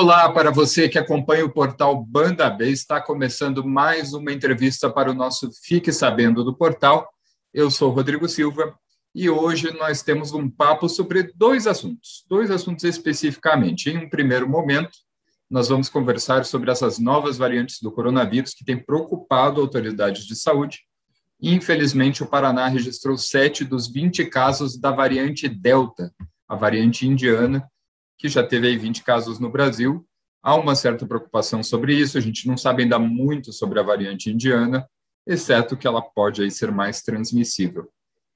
Olá para você que acompanha o portal Banda B. Está começando mais uma entrevista para o nosso Fique Sabendo do portal. Eu sou Rodrigo Silva e hoje nós temos um papo sobre dois assuntos especificamente. Em um primeiro momento, nós vamos conversar sobre essas novas variantes do coronavírus que têm preocupado autoridades de saúde. Infelizmente, o Paraná registrou 7 dos 20 casos da variante Delta, a variante indiana, que já teve aí 20 casos no Brasil. Há uma certa preocupação sobre isso, a gente não sabe ainda muito sobre a variante indiana, exceto que ela pode aí ser mais transmissível.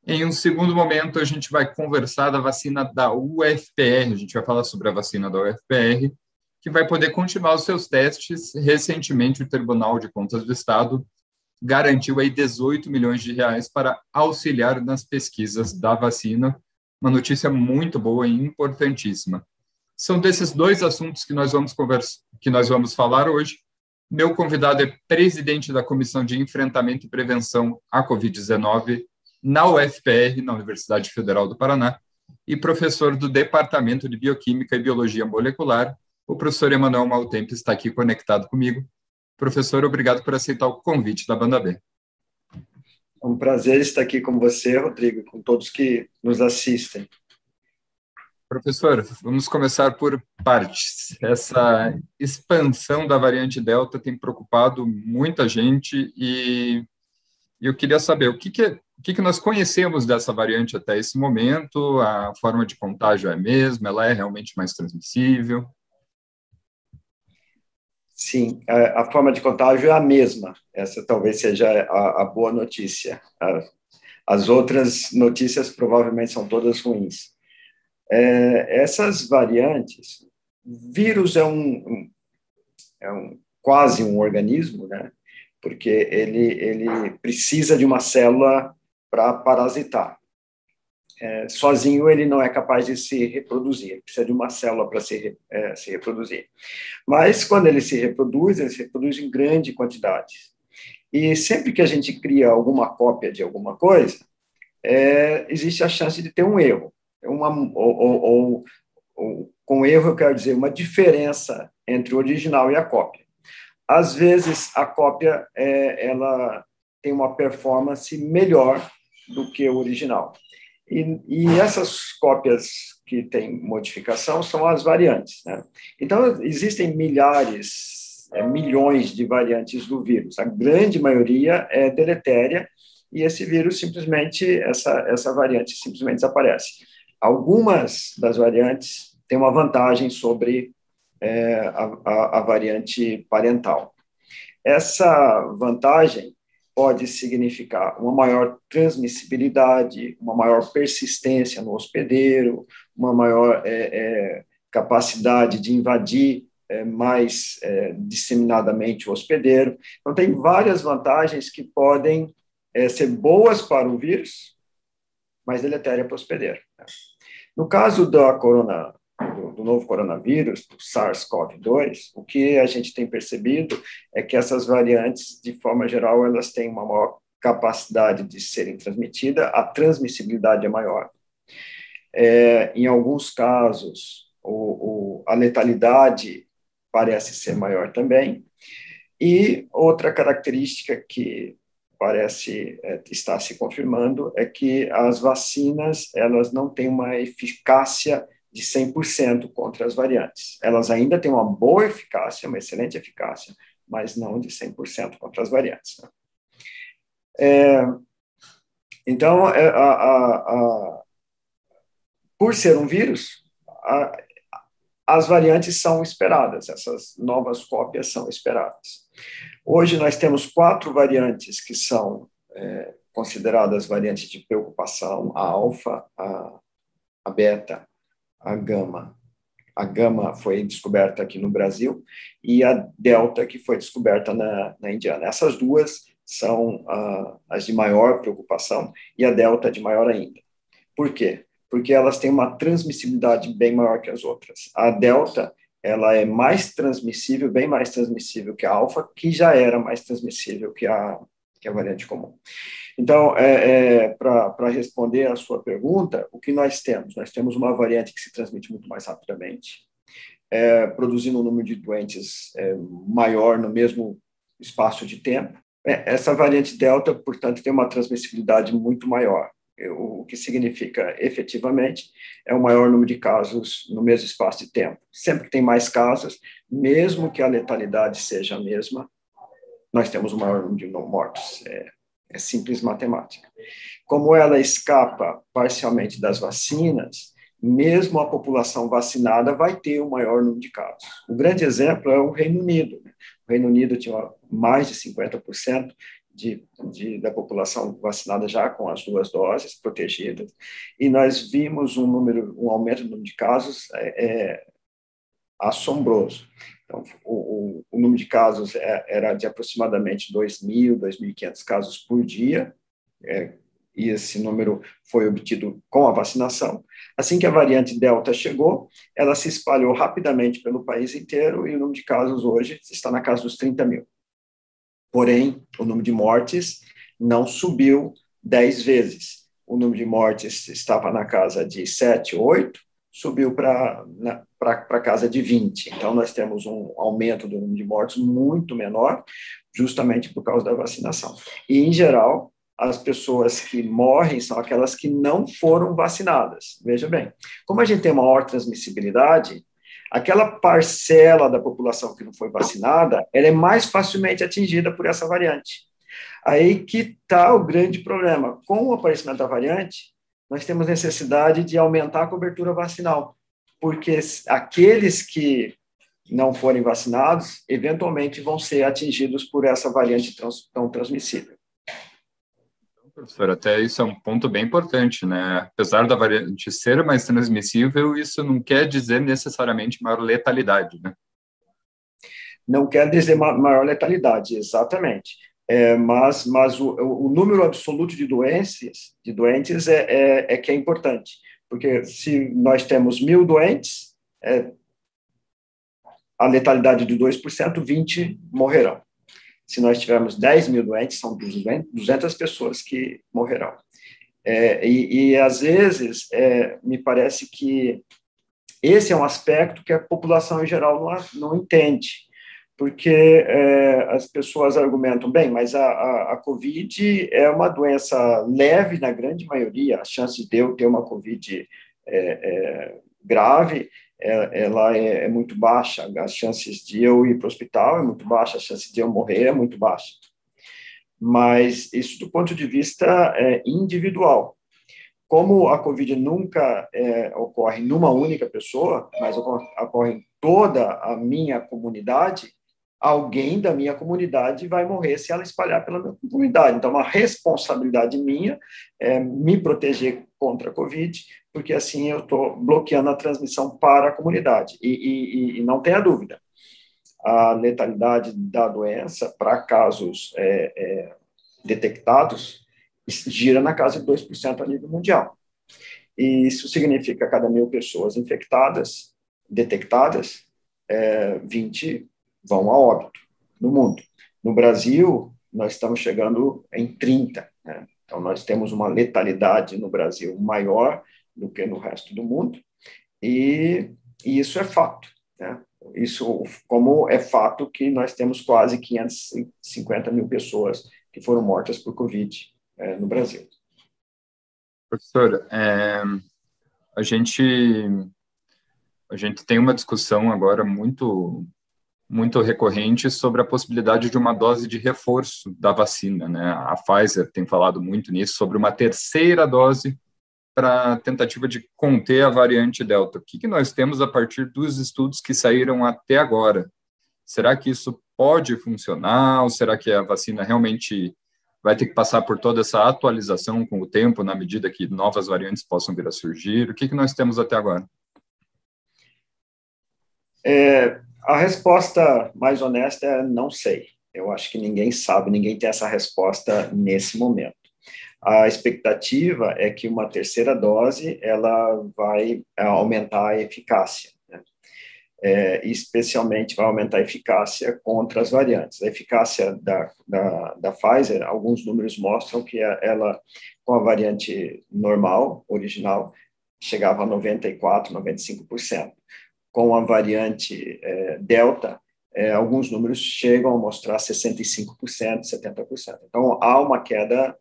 Em um segundo momento, a gente vai conversar da vacina da UFPR, a gente vai falar sobre a vacina da UFPR, que vai poder continuar os seus testes. Recentemente, o Tribunal de Contas do Estado garantiu aí 18 milhões de reais para auxiliar nas pesquisas da vacina, uma notícia muito boa e importantíssima. São desses dois assuntos que nós vamos falar hoje. Meu convidado é presidente da Comissão de Enfrentamento e Prevenção à Covid-19 na UFPR, na Universidade Federal do Paraná, e professor do Departamento de Bioquímica e Biologia Molecular. O professor Emanuel Maltempo está aqui conectado comigo. Professor, obrigado por aceitar o convite da Banda B. É um prazer estar aqui com você, Rodrigo, e com todos que nos assistem. Professor, vamos começar por partes. Essa expansão da variante Delta tem preocupado muita gente e eu queria saber o que nós conhecemos dessa variante até esse momento. A forma de contágio é a mesma? Ela é realmente mais transmissível? Sim, a forma de contágio é a mesma. Essa talvez seja a boa notícia. As outras notícias provavelmente são todas ruins. Essas variantes, vírus é quase um organismo, né? Porque ele precisa de uma célula para parasitar. Sozinho ele não é capaz de se reproduzir, ele precisa de uma célula para se reproduzir. Mas quando ele se reproduz em grande quantidade. E sempre que a gente cria alguma cópia de alguma coisa, existe a chance de ter um erro. Com erro eu quero dizer uma diferença entre o original e a cópia. Às vezes a cópia ela tem uma performance melhor do que o original. E essas cópias que têm modificação são as variantes, né? Então, existem milhares, milhões de variantes do vírus. A grande maioria é deletéria e esse vírus simplesmente, essa variante simplesmente desaparece. Algumas das variantes têm uma vantagem sobre a variante parental. Essa vantagem pode significar uma maior transmissibilidade, uma maior persistência no hospedeiro, uma maior capacidade de invadir mais disseminadamente o hospedeiro. Então, tem várias vantagens que podem ser boas para o vírus, mas deletéria para o hospedeiro. No caso do novo coronavírus, do SARS-CoV-2, o que a gente tem percebido é que essas variantes, de forma geral, elas têm uma maior capacidade de serem transmitidas, a transmissibilidade é maior. Em alguns casos, a letalidade parece ser maior também. E outra característica que parece estar se confirmando é que as vacinas, elas não têm uma eficácia de 100% contra as variantes. Elas ainda têm uma boa eficácia, uma excelente eficácia, mas não de 100% contra as variantes. Então, por ser um vírus, as variantes são esperadas, essas novas cópias são esperadas. Hoje nós temos 4 variantes que são consideradas variantes de preocupação: a alfa, a beta, a gama. A gama foi descoberta aqui no Brasil e a delta, que foi descoberta na Indiana. Essas duas são as de maior preocupação e a delta de maior ainda. Por quê? Porque elas têm uma transmissibilidade bem maior que as outras. A delta, ela é mais transmissível, bem mais transmissível que a alfa, que já era mais transmissível que a variante comum. Então, para responder à sua pergunta, o que nós temos? Nós temos uma variante que se transmite muito mais rapidamente, produzindo um número de doentes maior no mesmo espaço de tempo. Essa variante Delta, portanto, tem uma transmissibilidade muito maior, o que significa, efetivamente, é o maior número de casos no mesmo espaço de tempo. Sempre que tem mais casos, mesmo que a letalidade seja a mesma, nós temos o maior número de mortos. É simples matemática. Como ela escapa parcialmente das vacinas, mesmo a população vacinada vai ter o maior número de casos. O grande exemplo é o Reino Unido. O Reino Unido tinha mais de 50% da população vacinada já com as 2 doses protegidas, e nós vimos um aumento do número de casos assombroso. Então, o número de casos era de aproximadamente 2.000, 2.500 casos por dia, e esse número foi obtido com a vacinação. Assim que a variante Delta chegou, ela se espalhou rapidamente pelo país inteiro e o número de casos hoje está na casa dos 30 mil. Porém, o número de mortes não subiu 10 vezes. O número de mortes estava na casa de 7, 8, subiu para casa de 20. Então, nós temos um aumento do número de mortes muito menor, justamente por causa da vacinação. E, em geral, as pessoas que morrem são aquelas que não foram vacinadas. Veja bem, como a gente tem maior transmissibilidade, aquela parcela da população que não foi vacinada, ela é mais facilmente atingida por essa variante. Aí que está o grande problema. Com o aparecimento da variante, nós temos necessidade de aumentar a cobertura vacinal, porque aqueles que não forem vacinados, eventualmente vão ser atingidos por essa variante tão transmissível. Professor, até isso é um ponto bem importante, né? Apesar da variante ser mais transmissível, isso não quer dizer necessariamente maior letalidade, né? Não quer dizer maior letalidade, exatamente. Mas o número absoluto de doentes que é importante, porque se nós temos 1.000 doentes, a letalidade de 2%, 20 morrerão. Se nós tivermos 10 mil doentes, são 200 pessoas que morrerão. Às vezes, me parece que esse é um aspecto que a população em geral não entende, porque as pessoas argumentam, bem, mas a Covid é uma doença leve na grande maioria, a chance de eu ter uma Covid grave, ela é muito baixa, as chances de eu ir para o hospital é muito baixa, a chance de eu morrer é muito baixa. Mas isso do ponto de vista individual. Como a Covid nunca ocorre numa única pessoa, mas ocorre em toda a minha comunidade, alguém da minha comunidade vai morrer se ela espalhar pela minha comunidade. Então, uma responsabilidade minha é me proteger contra a Covid, porque assim eu estou bloqueando a transmissão para a comunidade. E não tenha dúvida, a letalidade da doença para casos detectados gira na casa de 2% a nível mundial. E isso significa cada 1.000 pessoas infectadas, detectadas, 20 vão a óbito no mundo. No Brasil, nós estamos chegando em 30, né? Então, nós temos uma letalidade no Brasil maior do que no resto do mundo, e isso é fato, né? Isso, como é fato que nós temos quase 550 mil pessoas que foram mortas por Covid no Brasil. Professor, a gente tem uma discussão agora muito recorrente sobre a possibilidade de uma dose de reforço da vacina, né? A Pfizer tem falado muito nisso, sobre uma terceira dose para tentativa de conter a variante Delta. O que nós temos a partir dos estudos que saíram até agora? Será que isso pode funcionar ou será que a vacina realmente vai ter que passar por toda essa atualização com o tempo, na medida que novas variantes possam vir a surgir? O que nós temos até agora? A resposta mais honesta é não sei. Eu acho que ninguém sabe, ninguém tem essa resposta nesse momento. A expectativa é que uma terceira dose ela vai aumentar a eficácia, né? Especialmente vai aumentar a eficácia contra as variantes. A eficácia da Pfizer, alguns números mostram que ela, com a variante normal, original, chegava a 94%, 95%. com a variante Delta, alguns números chegam a mostrar 65%, 70%. Então, há uma queda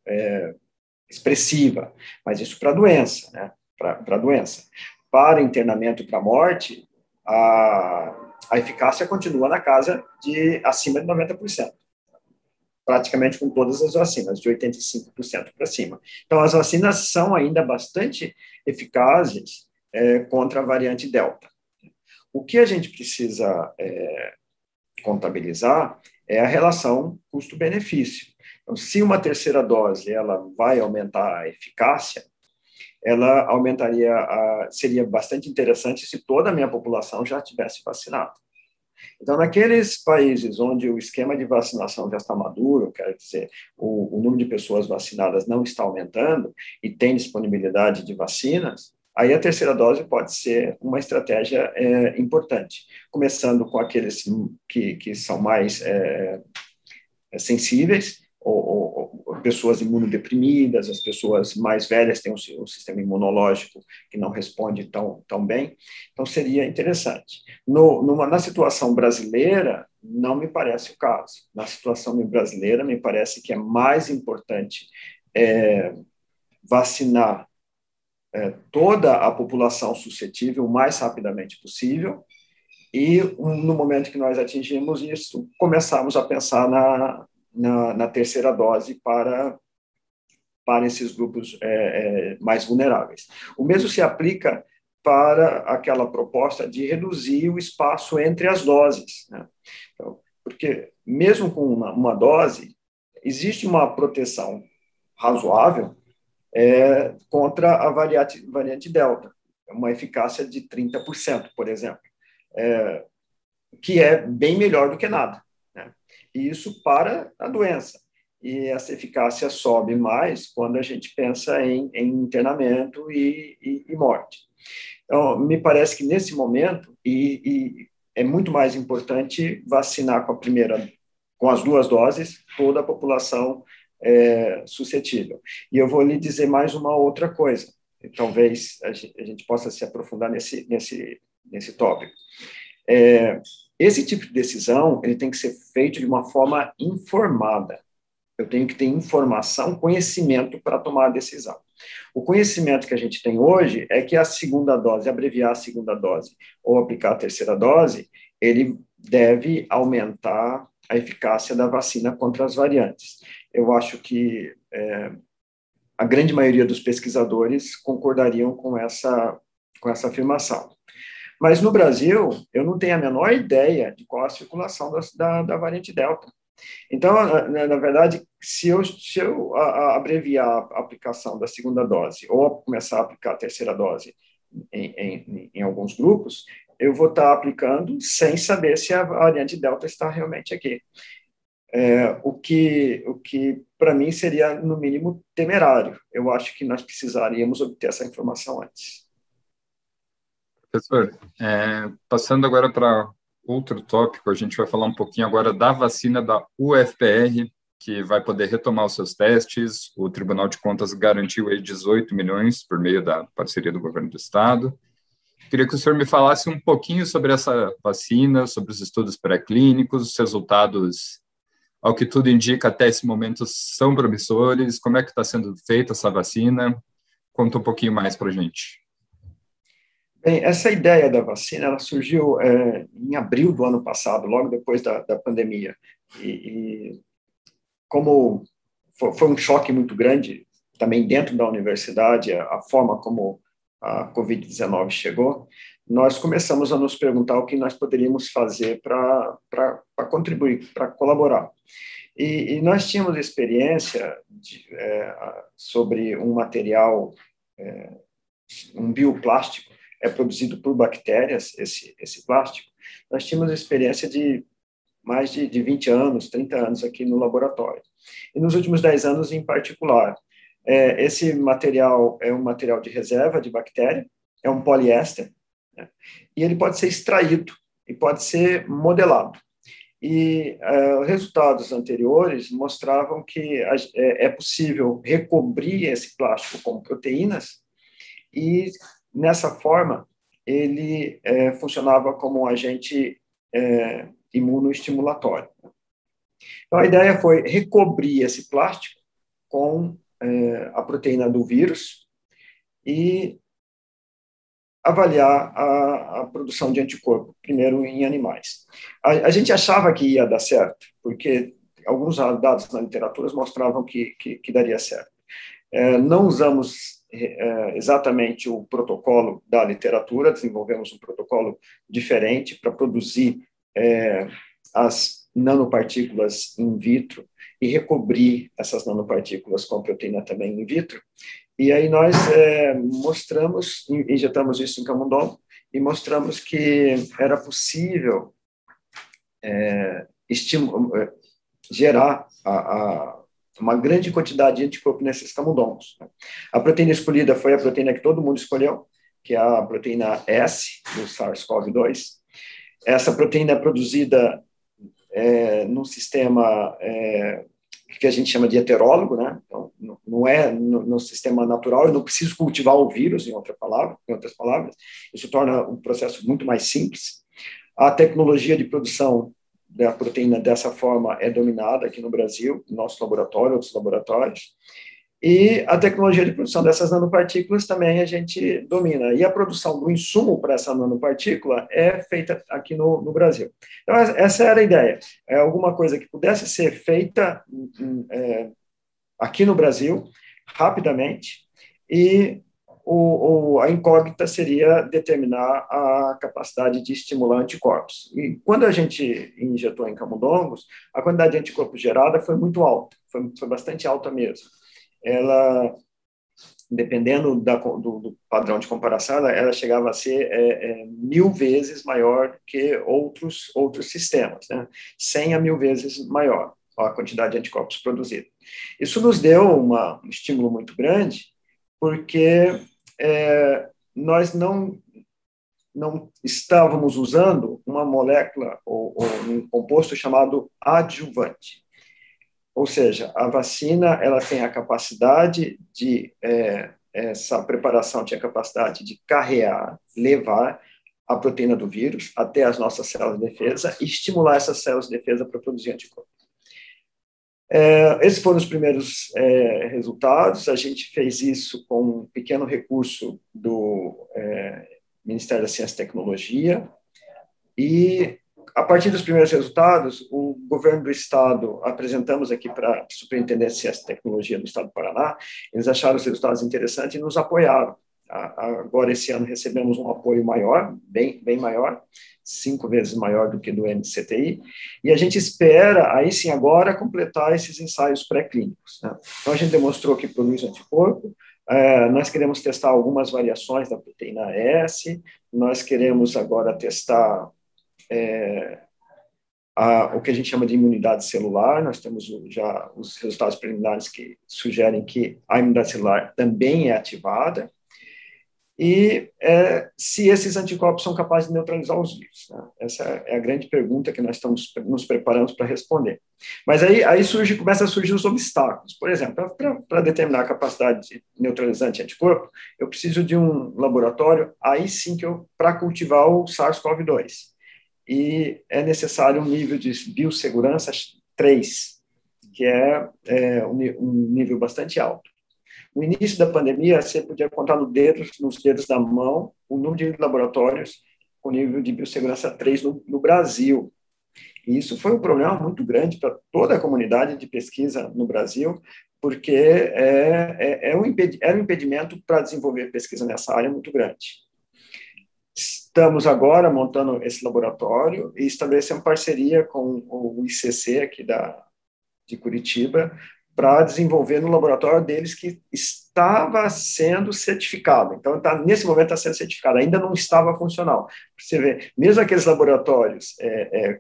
expressiva, mas isso para a doença, né? Para a doença. Para internamento e para morte, a eficácia continua na casa de acima de 90%, praticamente com todas as vacinas, de 85% para cima. Então, as vacinas são ainda bastante eficazes contra a variante Delta. O que a gente precisa contabilizar é a relação custo-benefício. Então, se uma terceira dose ela vai aumentar a eficácia, ela aumentaria, seria bastante interessante se toda a minha população já tivesse vacinada. Então, naqueles países onde o esquema de vacinação já está maduro, quer dizer, o número de pessoas vacinadas não está aumentando e tem disponibilidade de vacinas, aí a terceira dose pode ser uma estratégia importante, começando com aqueles que são mais sensíveis, ou pessoas imunodeprimidas, as pessoas mais velhas têm um sistema imunológico que não responde tão bem. Então, seria interessante. Na situação brasileira, não me parece o caso. Na situação brasileira, me parece que é mais importante vacinar toda a população suscetível o mais rapidamente possível e, no momento que nós atingimos isso, começarmos a pensar na terceira dose para esses grupos mais vulneráveis. O mesmo se aplica para aquela proposta de reduzir o espaço entre as doses, né? Então, porque mesmo com uma dose, existe uma proteção razoável contra a variante Delta, uma eficácia de 30%, por exemplo, que é bem melhor do que nada, né? E isso para a doença. E essa eficácia sobe mais quando a gente pensa em internamento e morte. Então, me parece que nesse momento, é muito mais importante vacinar com as duas doses, toda a população suscetível. E eu vou lhe dizer mais uma outra coisa, talvez a gente possa se aprofundar nesse tópico. Esse tipo de decisão ele tem que ser feito de uma forma informada. Eu tenho que ter informação, conhecimento para tomar a decisão. O conhecimento que a gente tem hoje é que a segunda dose, abreviar a segunda dose ou aplicar a terceira dose, ele deve aumentar a eficácia da vacina contra as variantes. Eu acho que a grande maioria dos pesquisadores concordariam com essa afirmação. Mas no Brasil, eu não tenho a menor ideia de qual a circulação da variante Delta. Então, na verdade, se eu abreviar a aplicação da segunda dose ou começar a aplicar a terceira dose em alguns grupos, eu vou estar aplicando sem saber se a variante Delta está realmente aqui. O que para mim seria, no mínimo, temerário. Eu acho que nós precisaríamos obter essa informação antes. Professor, passando agora para outro tópico, a gente vai falar um pouquinho agora da vacina da UFPR, que vai poder retomar os seus testes. O Tribunal de Contas garantiu aí 18 milhões por meio da parceria do governo do estado. Queria que o senhor me falasse um pouquinho sobre essa vacina, sobre os estudos pré-clínicos, os resultados, ao que tudo indica até esse momento, são promissores. Como é que está sendo feita essa vacina? Conta um pouquinho mais para a gente. Bem, essa ideia da vacina ela surgiu em abril do ano passado, logo depois da pandemia. E como foi um choque muito grande, também dentro da universidade, a forma como a Covid-19 chegou, nós começamos a nos perguntar o que nós poderíamos fazer para contribuir, para colaborar. E nós tínhamos experiência sobre um material, um bioplástico, produzido por bactérias, esse plástico. Nós tínhamos experiência de mais de 20 anos, 30 anos aqui no laboratório. E nos últimos 10 anos, em particular, esse material é um material de reserva de bactéria, é um poliéster, né? E ele pode ser extraído e pode ser modelado. E resultados anteriores mostravam que é possível recobrir esse plástico com proteínas e, nessa forma, ele funcionava como um agente imunoestimulatório. Então, a ideia foi recobrir esse plástico com a proteína do vírus e avaliar a produção de anticorpo, primeiro em animais. A gente achava que ia dar certo, porque alguns dados na literatura mostravam que daria certo. Não usamos exatamente o protocolo da literatura, desenvolvemos um protocolo diferente para produzir as nanopartículas in vitro e recobrir essas nanopartículas com proteína também in vitro. E aí nós mostramos, injetamos isso em camundongo e mostramos que era possível gerar uma grande quantidade de anticorpo nesses camundongos. A proteína escolhida foi a proteína que todo mundo escolheu, que é a proteína S do SARS-CoV-2. Essa proteína é produzida num sistema que a gente chama de heterólogo, né? Então, não é no sistema natural, eu não preciso cultivar o vírus, em outras palavras, isso torna o processo muito mais simples. A tecnologia de produção da proteína dessa forma é dominada aqui no Brasil, no nosso laboratório, outros laboratórios, e a tecnologia de produção dessas nanopartículas também a gente domina. E a produção do insumo para essa nanopartícula é feita aqui no Brasil. Então, essa era a ideia. É alguma coisa que pudesse ser feita aqui no Brasil, rapidamente, e a incógnita seria determinar a capacidade de estimular anticorpos. E quando a gente injetou em camundongos, a quantidade de anticorpos gerada foi muito alta, foi bastante alta mesmo. Ela, dependendo do padrão de comparação, ela chegava a ser 1000 vezes maior que outros sistemas, né? 100 a 1000 vezes maior a quantidade de anticorpos produzida. Isso nos deu um estímulo muito grande, porque nós não estávamos usando uma molécula ou um composto chamado adjuvante. Ou seja, a vacina ela tem a capacidade de, essa preparação tinha a capacidade de levar a proteína do vírus até as nossas células de defesa e estimular essas células de defesa para produzir anticorpos. Esses foram os primeiros resultados. A gente fez isso com um pequeno recurso do Ministério da Ciência e Tecnologia e a partir dos primeiros resultados, o governo do estado, apresentamos aqui para a Superintendência de Ciência e Tecnologia do estado do Paraná, eles acharam os resultados interessantes e nos apoiaram. Agora, esse ano, recebemos um apoio maior, bem maior, 5 vezes maior do que do NCTI, e a gente espera, aí sim, agora, completar esses ensaios pré-clínicos, né? Então, a gente demonstrou que produz anticorpo, nós queremos testar algumas variações da proteína S, nós queremos agora testar o que a gente chama de imunidade celular. Nós temos já os resultados preliminares que sugerem que a imunidade celular também é ativada, e se esses anticorpos são capazes de neutralizar os vírus, né? Essa é a grande pergunta que nós estamos nos preparando para responder. Mas aí começa a surgir os obstáculos. Por exemplo, para determinar a capacidade de neutralizante anticorpo, eu preciso de um laboratório, aí sim para cultivar o SARS-CoV-2. E é necessário um nível de biossegurança 3, que é um nível bastante alto. No início da pandemia, você podia contar nos dedos da mão o número de laboratórios com nível de biossegurança 3 no Brasil. E isso foi um problema muito grande para toda a comunidade de pesquisa no Brasil, porque era um impedimento para desenvolver pesquisa nessa área muito grande. Estamos agora montando esse laboratório e estabelecendo parceria com o ICC aqui de Curitiba para desenvolver no laboratório deles que estava sendo certificado. Então, nesse momento está sendo certificado, ainda não estava funcional. Você vê, mesmo aqueles laboratórios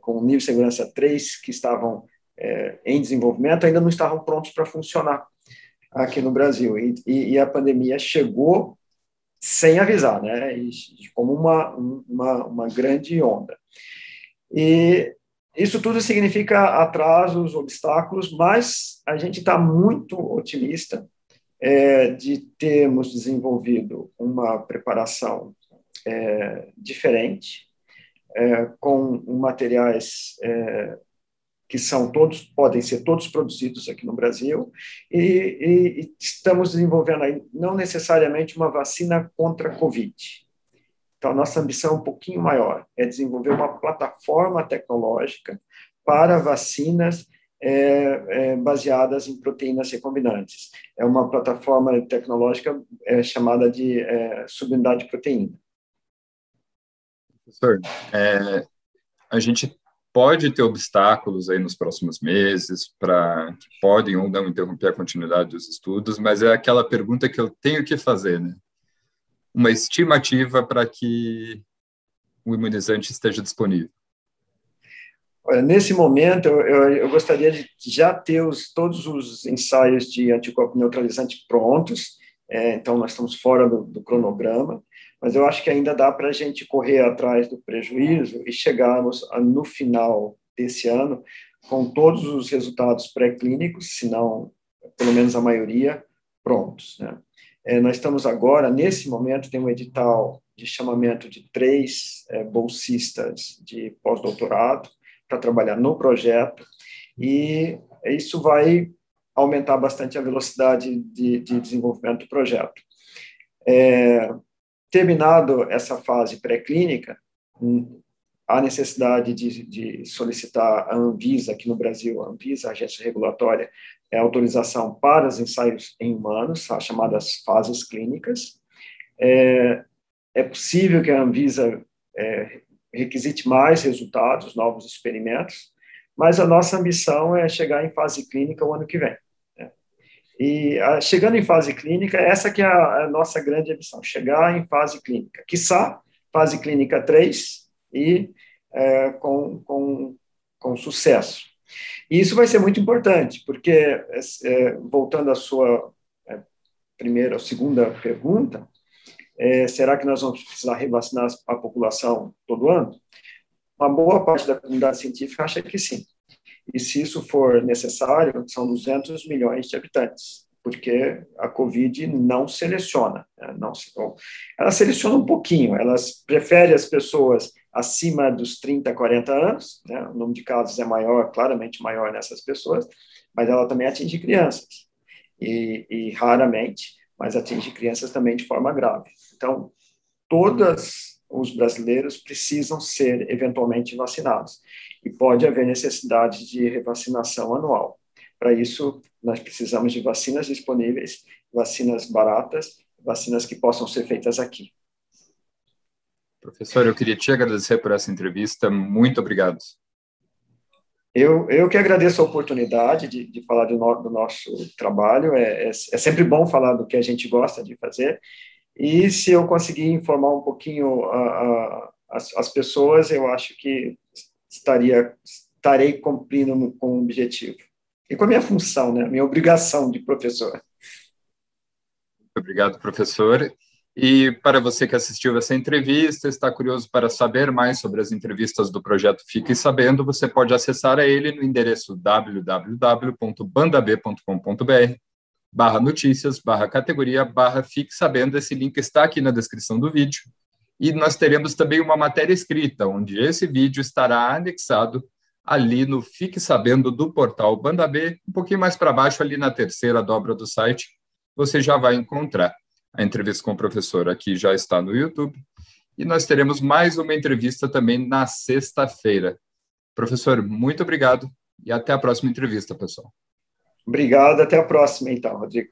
com nível de segurança 3 que estavam em desenvolvimento, ainda não estavam prontos para funcionar aqui no Brasil. E a pandemia chegou sem avisar, né? Como uma grande onda. E isso tudo significa atrasos, obstáculos, mas a gente está muito otimista de termos desenvolvido uma preparação diferente, com materiais que podem ser todos produzidos aqui no Brasil, e estamos desenvolvendo aí, não necessariamente uma vacina contra a Covid. Então, a nossa ambição é um pouquinho maior, é desenvolver uma plataforma tecnológica para vacinas baseadas em proteínas recombinantes. É uma plataforma tecnológica chamada de subunidade de proteína. Professor, a gente pode ter obstáculos aí nos próximos meses que podem ou não interromper a continuidade dos estudos, mas é aquela pergunta que eu tenho que fazer, né? Uma estimativa para que o imunizante esteja disponível. Olha, nesse momento, eu gostaria de já ter todos os ensaios de anticorpo neutralizante prontos, então nós estamos fora do cronograma, mas eu acho que ainda dá para a gente correr atrás do prejuízo e chegarmos no final desse ano com todos os resultados pré-clínicos, se não, pelo menos a maioria, prontos, né? Nós estamos agora, nesse momento, tem um edital de chamamento de 3 bolsistas de pós-doutorado para trabalhar no projeto, e isso vai aumentar bastante a velocidade de desenvolvimento do projeto. Terminado essa fase pré-clínica, há necessidade de solicitar a Anvisa, aqui no Brasil, a Anvisa, a agência regulatória, autorização para os ensaios em humanos, as chamadas fases clínicas. É possível que a Anvisa requisite mais resultados, novos experimentos, mas a nossa ambição é chegar em fase clínica o ano que vem. E chegando em fase clínica, essa que é a nossa grande ambição, chegar em fase clínica, quiçá fase clínica 3 e com sucesso. E isso vai ser muito importante, porque, voltando à sua segunda pergunta, será que nós vamos precisar revacinar a população todo ano? Uma boa parte da comunidade científica acha que sim. E se isso for necessário, são 200 milhões de habitantes, porque a Covid não seleciona. Ela seleciona um pouquinho, ela prefere as pessoas acima dos 30, 40 anos, né? O número de casos é maior, claramente maior nessas pessoas, mas ela também atinge crianças, e raramente, mas atinge crianças também de forma grave. Então, todos os brasileiros precisam ser eventualmente vacinados, e pode haver necessidade de revacinação anual. Para isso, nós precisamos de vacinas disponíveis, vacinas baratas, vacinas que possam ser feitas aqui. Professor, eu queria te agradecer por essa entrevista. Muito obrigado. Eu que agradeço a oportunidade de falar do nosso trabalho. É sempre bom falar do que a gente gosta de fazer. E se eu conseguir informar um pouquinho as pessoas, eu acho que estarei cumprindo com o objetivo. E com a minha função, né? A minha obrigação de professor. Muito obrigado, professor. E para você que assistiu essa entrevista, está curioso para saber mais sobre as entrevistas do projeto Fique Sabendo, você pode acessar a ele no endereço www.bandab.com.br/notícias/categoria/Fique Sabendo. Esse link está aqui na descrição do vídeo. E nós teremos também uma matéria escrita, onde esse vídeo estará anexado ali no Fique Sabendo do portal Bandab, um pouquinho mais para baixo, ali na terceira dobra do site, você já vai encontrar. A entrevista com o professor aqui já está no YouTube, e nós teremos mais uma entrevista também na sexta-feira. Professor, muito obrigado e até a próxima entrevista, pessoal. Obrigado, até a próxima, então, Rodrigo.